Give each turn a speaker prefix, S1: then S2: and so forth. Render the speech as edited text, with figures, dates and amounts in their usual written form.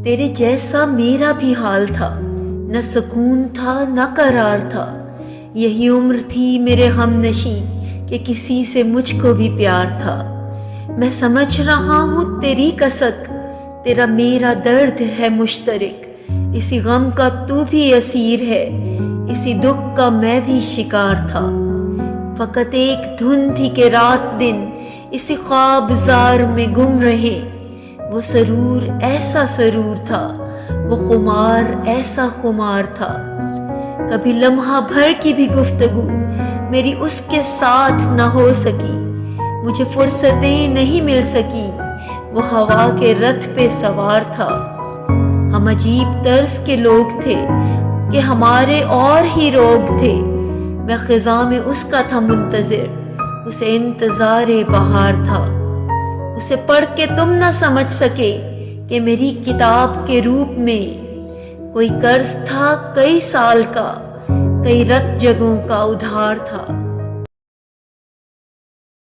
S1: تیرے جیسا میرا بھی حال تھا، نہ سکون تھا نہ قرار تھا، یہی عمر تھی میرے ہم نشیں کہ کسی سے مجھ کو بھی پیار تھا۔ میں سمجھ رہا ہوں تیری کسک، تیرا میرا درد ہے مشترک، اسی غم کا تو بھی اسیر ہے، اسی دکھ کا میں بھی شکار تھا۔ فقط ایک دھن تھی کہ رات دن اسی خواب زار میں گم رہے، وہ سرور ایسا سرور تھا، وہ خمار ایسا خمار تھا۔ کبھی لمحہ بھر کی بھی گفتگو میری اس کے ساتھ نہ ہو سکی، مجھے فرصتیں نہیں مل سکی، وہ ہوا کے رتھ پہ سوار تھا۔ ہم عجیب طرز کے لوگ تھے کہ ہمارے اور ہی روگ تھے، میں خزاں میں اس کا تھا منتظر، اسے انتظار بہار تھا۔ اسے پڑھ کے تم نہ سمجھ سکے کہ میری کتاب کے روپ میں کوئی قرض تھا کئی سال کا، کئی رت جگہوں کا ادھار تھا۔